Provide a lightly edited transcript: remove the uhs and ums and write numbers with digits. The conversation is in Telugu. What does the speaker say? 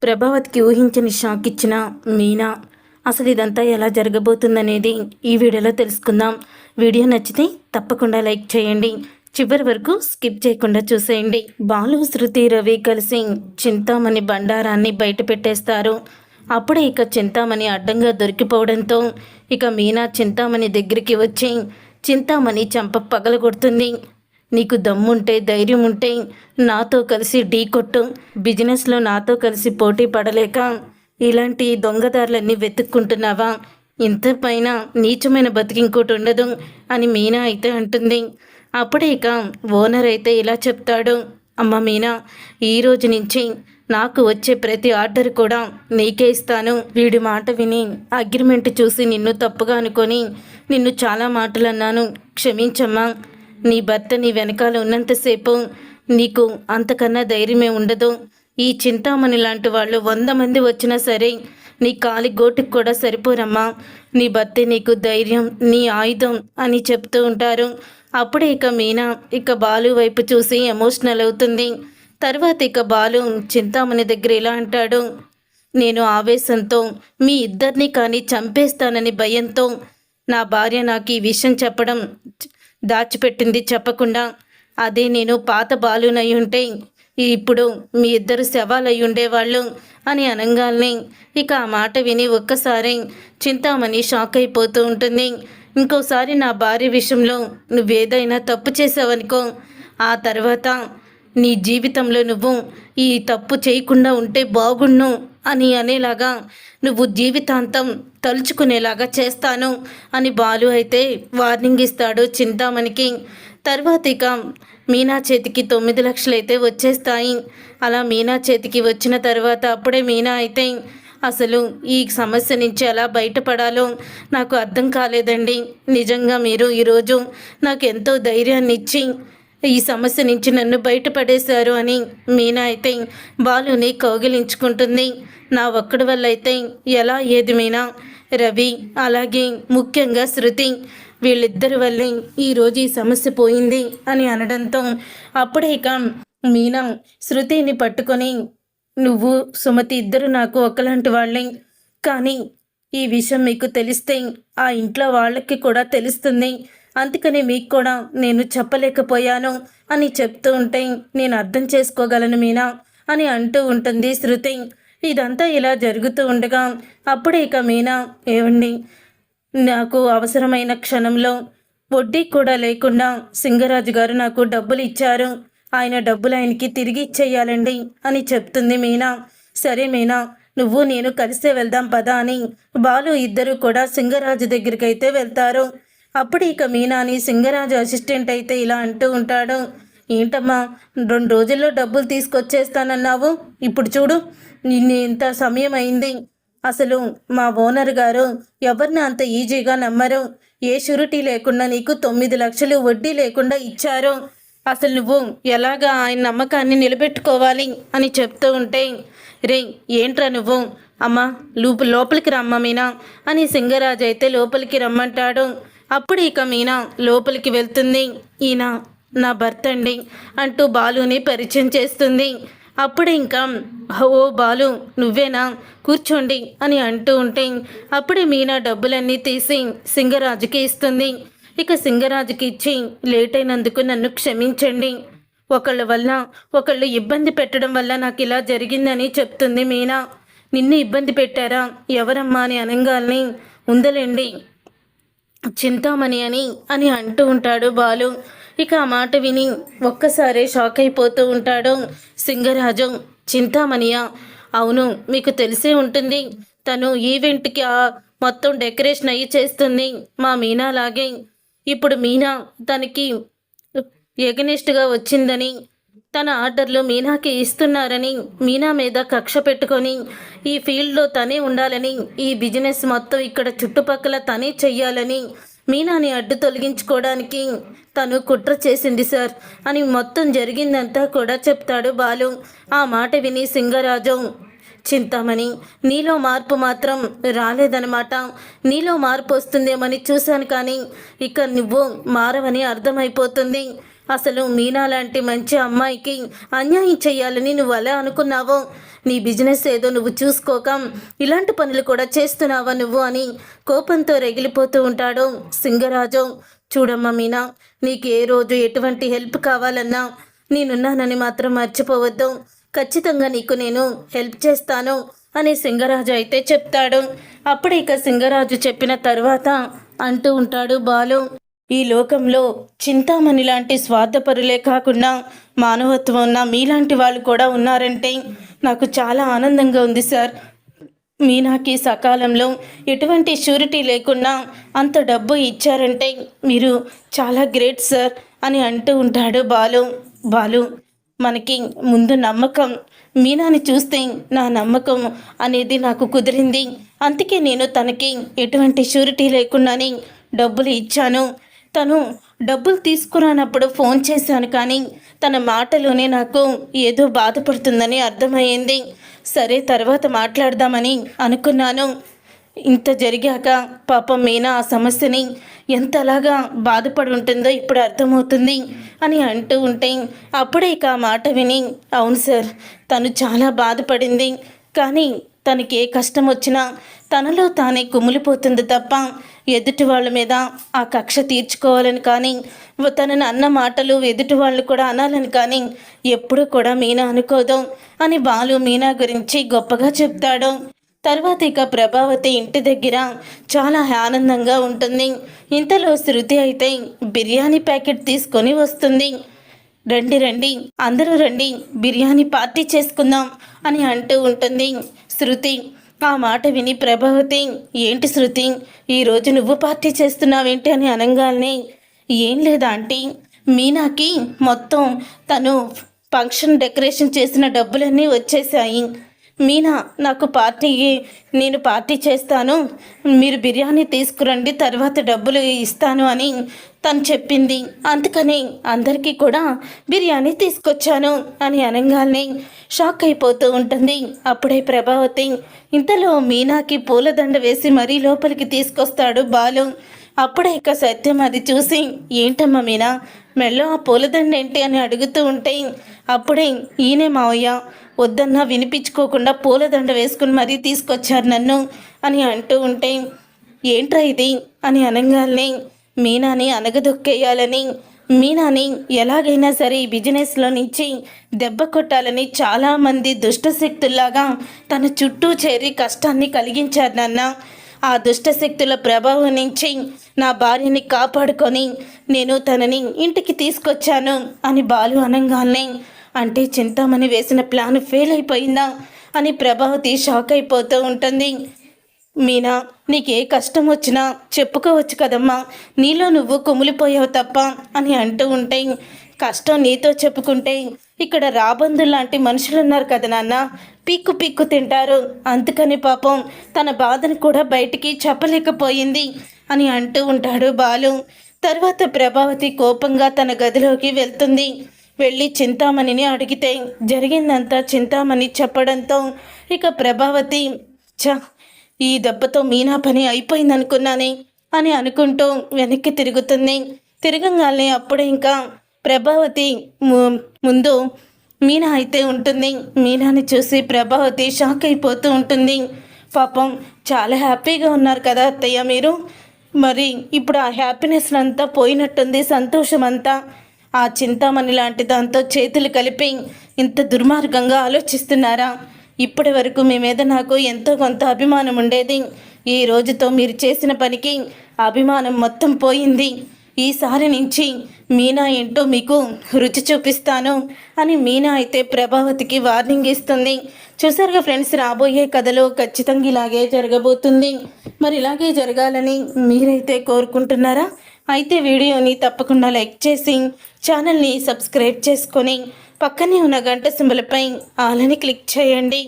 ప్రభావతికి ఊహించని షాక్ ఇచ్చిన మీనా. అసలు ఇదంతా ఎలా జరగబోతుందనేది ఈ వీడియోలో తెలుసుకుందాం. వీడియో నచ్చితే తప్పకుండా లైక్ చేయండి, చివరి వరకు స్కిప్ చేయకుండా చూసేయండి. బాలు, శృతి, రవి కలిసి చింతామణి బండారాన్ని బయట పెట్టేస్తారు. అప్పుడే ఇక చింతామణి అడ్డంగా దొరికిపోవడంతో ఇక మీనా చింతామణి దగ్గరికి వచ్చి చింతామణి చెంప పగలగొడుతుంది. నీకు దమ్ముంటే, ధైర్యం ఉంటే నాతో కలిసి ఢీ కొట్టు. బిజినెస్లో నాతో కలిసి పోటీ పడలేక ఇలాంటి దొంగదారులన్నీ వెతుక్కుంటున్నావా? ఇంత పైన నీచమైన బతికింకోటి ఉండదు అని మీనా అయితే అంటుంది. అప్పుడే ఇక ఓనర్ అయితే ఇలా చెప్తాడు. అమ్మ మీనా, ఈరోజు నుంచి నాకు వచ్చే ప్రతి ఆర్డర్ కూడా నీకే ఇస్తాను. వీడి మాట విని అగ్రిమెంట్ చూసి నిన్ను తప్పుగా అనుకొని నిన్ను చాలా మాటలు అన్నాను, క్షమించమ్మా. నీ భర్త నీ వెనకాల ఉన్నంతసేపు నీకు అంతకన్నా ధైర్యమే ఉండదు. ఈ చింతామణి లాంటి వాళ్ళు 100 మంది వచ్చినా సరే నీ కాలి గోటికి కూడా సరిపోరమ్మా. నీ భర్తే నీకు ధైర్యం, నీ ఆయుధం అని చెప్తూ ఉంటారు. అప్పుడే ఇక మీనా ఇక బాలు వైపు చూసి ఎమోషనల్ అవుతుంది. తర్వాత ఇక బాలు చింతామణి దగ్గర ఇలా అంటాడు. నేను ఆవేశంతో మీ ఇద్దరిని కానీ చంపేస్తానని భయంతో నా భార్య నాకు ఈ విషయం చెప్పడం దాచిపెట్టింది చెప్పకుండా. అదే నేను పాత బాలునై ఉంటే ఇప్పుడు మీ ఇద్దరు శవాలయ్యి ఉండేవాళ్ళు అని అనగానే ఇక ఆ మాట విని ఒక్కసారి చింతామణి షాక్ అయిపోతూ ఉంటుంది. ఇంకోసారి నా భార్య విషయంలో నువ్వేదైనా తప్పు చేసావనుకో, ఆ తర్వాత నీ జీవితంలో నువ్వు ఈ తప్పు చేయకుండా ఉంటే బాగుండు అని అనేలాగా నువ్వు జీవితాంతం తలుచుకునేలాగా చేస్తాను అని బాలు అయితే వార్నింగ్ ఇస్తాడు చింతామణికి. తర్వాత ఇక మీనా చేతికి 9 లక్షలు అయితే వచ్చేస్తాయి. అలా మీనా చేతికి వచ్చిన తర్వాత అప్పుడే మీనా అయితే అసలు ఈ సమస్య నుంచి ఎలా బయటపడాలో నాకు అర్థం కాలేదండి. నిజంగా మీరు ఈరోజు నాకు ఎంతో ధైర్యాన్ని ఇచ్చి ఈ సమస్య నుంచి నన్ను బయటపడేశారు అని మీనా అయితే బాలుని కౌగిలించుకుంటుంది. నా ఒక్కడి వల్ల అయితే ఎలా ఏది మీనా, రవి అలాగే ముఖ్యంగా శృతి వీళ్ళిద్దరి వల్లే ఈరోజు ఈ సమస్య పోయింది అని అనడంతో అప్పుడే ఇక మీనా శృతిని పట్టుకొని, నువ్వు సుమతి ఇద్దరు నాకు ఒకలాంటి వాళ్ళే, కానీ ఈ విషయం మీకు తెలిస్తే ఆ ఇంట్లో వాళ్ళకి కూడా తెలుస్తుంది, అందుకని మీకు కూడా నేను చెప్పలేకపోయాను అని చెప్తూ ఉంటే నేను అర్థం చేసుకోగలను మీనా అని అంటూ ఉంటుంది శృతి. ఇదంతా ఇలా జరుగుతూ ఉండగా అప్పుడే ఇక మీనా, ఏమండి, నాకు అవసరమైన క్షణంలో వడ్డీ కూడా లేకుండా సింగరాజు గారు నాకు డబ్బులు ఇచ్చారు, ఆయన డబ్బులు ఆయనకి తిరిగి ఇచ్చేయాలండి అని చెప్తుంది మీనా. సరే మీనా, నువ్వు నేను కలిసే వెళ్దాం పదా అని బాలు ఇద్దరు కూడా సింగరాజు దగ్గరికి అయితే వెళ్తారు. అప్పుడు ఇక మీనాని సింగరాజు అసిస్టెంట్ అయితే ఇలా అంటూ ఉంటాడు. ఏంటమ్మా, 2 రోజుల్లో డబ్బులు తీసుకొచ్చేస్తానన్నావు, ఇప్పుడు చూడు ఇంత సమయం అయింది. అసలు మా ఓనర్ గారు ఎవరిని అంత ఈజీగా నమ్మరు. ఏ షూరిటీ లేకుండా నీకు 9 లక్షలు వడ్డీ లేకుండా ఇచ్చారు. అసలు నువ్వు ఎలాగా ఆయన నమ్మకాన్ని నిలబెట్టుకోవాలి అని చెప్తూ ఉంటే, రే ఏంట్రా నువ్వు, అమ్మ లోపలికి రమ్మ మీనా అని సింగరాజు అయితే లోపలికి రమ్మంటాడు. అప్పుడు ఇక మీనా లోపలికి వెళ్తుంది. ఈయన నా భర్త అండి అంటూ బాలుని పరిచయం చేస్తుంది. అప్పుడు ఇంకా ఓ బాలు నువ్వేనా, కూర్చోండి అని అంటూ ఉంటే అప్పుడే మీనా డబ్బులన్నీ తీసి సింగరాజుకి ఇస్తుంది. ఇక సింగరాజుకి ఇచ్చి, లేట్ అయినందుకు నన్ను క్షమించండి, ఒకళ్ళ వల్ల ఒకళ్ళు ఇబ్బంది పెట్టడం వల్ల నాకు ఇలా జరిగిందని చెప్తుంది మీనా. నిన్ను ఇబ్బంది పెట్టారా, ఎవరమ్మా అని అనగానే ఉందలేండి చింతామణి అని అంటూ ఉంటాడు బాలు. ఇక ఆ మాట విని ఒక్కసారే షాక్ అయిపోతూ ఉంటాడు సింగరాజు. చింతామణియా? అవును, మీకు తెలిసే ఉంటుంది, తను ఈవెంట్కి మొత్తం డెకరేషన్ అయ్యి చేస్తుంది మా మీనా లాగే. ఇప్పుడు మీనా తనకి ఎగనెస్ట్గా వచ్చిందని, తన ఆర్డర్లు మీనాకి ఇస్తున్నారని మీనా మీద కక్ష పెట్టుకొని ఈ ఫీల్డ్లో తనే ఉండాలని, ఈ బిజినెస్ మొత్తం ఇక్కడ చుట్టుపక్కల తనే చెయ్యాలని మీనాని అడ్డు తొలగించుకోవడానికి తను కుట్ర చేసింది సార్ అని మొత్తం జరిగిందంతా కూడా చెప్తాడు బాలు. ఆ మాట విని సింగరాజు, చింతామణి నీలో మార్పు మాత్రం రాలేదనమాట, నీలో మార్పు వస్తుందేమని చూశాను కానీ ఇక నువ్వు మారవని అర్థమైపోతుంది. అసలు మీనా లాంటి మంచి అమ్మాయికి అన్యాయం చేయాలని నువ్వు అలా అనుకున్నావో, నీ బిజినెస్ ఏదో నువ్వు చూసుకోక ఇలాంటి పనులు కూడా చేస్తున్నావా నువ్వు అని కోపంతో రగిలిపోతూ ఉంటాడు సింగరాజు. చూడమ్మా మీనా, నీకు ఏ రోజు ఎటువంటి హెల్ప్ కావాలన్నా నేనున్నానని మాత్రం మర్చిపోవద్దు. ఖచ్చితంగా నీకు నేను హెల్ప్ చేస్తాను అని సింగరాజు అయితే చెప్తాడు. అప్పుడే ఇక సింగరాజు చెప్పిన తర్వాత అంటూ ఉంటాడు బాలు, ఈ లోకంలో చింతామణి లాంటి స్వార్థపరులే కాకుండా మానవత్వం ఉన్న మీలాంటి వాళ్ళు కూడా ఉన్నారంటే నాకు చాలా ఆనందంగా ఉంది సార్. మీనాకి సకాలంలో ఎటువంటి షూరిటీ లేకుండా అంత డబ్బు ఇచ్చారంటే మీరు చాలా గ్రేట్ సార్ అని అంటూ ఉంటాడు బాలు. బాలు, మనకి ముందు నమ్మకం, మీనాని చూస్తే నా నమ్మకం అనేది నాకు కుదిరింది. అందుకే నేను తనకి ఎటువంటి షూరిటీ లేకుండానే డబ్బులు ఇచ్చాను. తను డబ్బులు తీసుకురానప్పుడు ఫోన్ చేశాను, కానీ తన మాటలోనే నాకు ఏదో బాధపడుతుందని అర్థమయ్యింది. సరే తర్వాత మాట్లాడదామని అనుకున్నాను. ఇంత జరిగాక పాపం మీనా ఆ సమస్యని ఎంతలాగా బాధపడి ఉంటుందో ఇప్పుడు అర్థమవుతుంది అని అంటూ ఉంటే అప్పుడే ఇక ఆ మాట విని, అవును సార్, తను చాలా బాధపడింది, కానీ తనకి ఏ కష్టం వచ్చినా తనలో తానే కుమిలిపోతుంది తప్ప ఎదుటి వాళ్ళ మీద ఆ కక్ష తీర్చుకోవాలని కానీ తనని అన్న మాటలు ఎదుటి వాళ్ళు కూడా అనాలని కానీ ఎప్పుడూ కూడా మీనా అనుకోదు అని బాలు మీనా గురించి గొప్పగా చెప్తాడు. తర్వాత ఇక ప్రభావతి ఇంటి దగ్గర చాలా ఆనందంగా ఉంటుంది. ఇంతలో శృతి అయితే బిర్యానీ ప్యాకెట్ తీసుకొని వస్తుంది. రండి రండి, అందరూ రండి, బిర్యానీ పార్టీ చేసుకుందాం అని అంటూ ఉంటుంది శృతి. ఆ మాట విని ప్రభావతి, ఏంటి శృతి, ఈరోజు నువ్వు పార్టీ చేస్తున్నావేంటి అని అనగానే, ఏం లేదా ఆంటీ, మీనాకి మొత్తం తను ఫంక్షన్ డెకరేషన్ చేసిన డబ్బులన్నీ వచ్చేసాయి. మీనా నాకు నేను పార్టీ చేస్తాను, మీరు బిర్యానీ తీసుకురండి, తర్వాత డబ్బులు ఇస్తాను అని తను చెప్పింది. అందుకని అందరికీ కూడా బిర్యానీ తీసుకొచ్చాను అని అనగానే షాక్ అయిపోతూ ఉంటుంది. అప్పుడే ప్రభావతి ఇంతలో మీనాకి పూలదండ వేసి మరీ లోపలికి తీసుకొస్తాడు బాలు. అప్పుడే ఇక సత్యం అది చూసి, ఏంటమ్మా మీనా, మెళ్ళో ఆ పూలదండ ఏంటి అని అడుగుతూ ఉంటే అప్పుడే ఈయనే మావయ్య వద్దన్నా వినిపించుకోకుండా పూలదండ వేసుకుని మరీ తీసుకొచ్చారు నన్ను అని అంటూ ఉంటే, ఏంట్రా ఇది అని అనగానే మీనాని అనగదొక్కేయాలని, మీనాని ఎలాగైనా సరే ఈ బిజినెస్లో నుంచి దెబ్బ కొట్టాలని చాలామంది దుష్టశక్తుల్లాగా తన చుట్టూ చేరి కష్టాన్ని కలిగించారు నాన్న. ఆ దుష్టశక్తుల ప్రభావం నుంచి నా భార్యని కాపాడుకొని నేను తనని ఇంటికి తీసుకొచ్చాను అని బాలు అనగానే, అంటే చింతామణి వేసిన ప్లాన్ ఫెయిల్ అయిపోయిందా అని ప్రభావతి షాక్ అయిపోతూ ఉంటుంది. మీనా, నీకే కష్టం వచ్చినా చెప్పుకోవచ్చు కదమ్మా, నీలో నువ్వు కుమిలిపోయావు తప్ప అని అంటూ ఉంటే, కష్టం నీతో చెప్పుకుంటే ఇక్కడ రాబందులు లాంటి మనుషులు ఉన్నారు కదా నాన్న, పీక్కు పీక్కు తింటారు, అందుకని పాపం తన బాధను కూడా బయటికి చెప్పలేకపోయింది అని అంటూ ఉంటాడు బాలు. తర్వాత ప్రభావతి కోపంగా తన గదిలోకి వెళ్తుంది. వెళ్ళి చింతామణిని అడిగితే జరిగిందంతా చింతామణి చెప్పడంతో ఇక ప్రభావతి, ఈ దెబ్బతో మీనా పని అయిపోయిందనుకున్నానే అని అనుకుంటూ వెనక్కి తిరుగుతుంది. తిరగంగానే అప్పుడే ఇంకా ప్రభావతి ముందు మీనా అయితే ఉంటుంది. మీనాని చూసి ప్రభావతి షాక్ అయిపోతూ ఉంటుంది. పాపం చాలా హ్యాపీగా ఉన్నారు కదా అత్తయ్య మీరు, మరి ఇప్పుడు ఆ హ్యాపీనెస్ అంతా పోయినట్టుంది, సంతోషం అంతా. ఆ చింతామణి లాంటి దాంతో చేతులు కలిపి ఇంత దుర్మార్గంగా ఆలోచిస్తున్నారా? ఇప్పటి వరకు మీ మీద నాకు ఎంతో కొంత అభిమానం ఉండేది, ఈ రోజుతో మీరు చేసిన పనికి అభిమానం మొత్తం పోయింది. ఈసారి నుంచి మీనా ఏంటో మీకు రుచి చూపిస్తాను అని మీనా అయితే ప్రభావతికి వార్నింగ్ ఇస్తుంది. చూసారుగా ఫ్రెండ్స్, రాబోయే కథలో ఖచ్చితంగా ఇలాగే జరగబోతుంది. మరి ఇలాగే జరగాలని మీరైతే కోరుకుంటున్నారా? అయితే వీడియోని తప్పకుండా లైక్ చేసి ఛానల్ని సబ్స్క్రైబ్ చేసుకొని పక్కనే ఉన్న గంట సింబల్పై ఆల్ అని క్లిక్ చేయండి.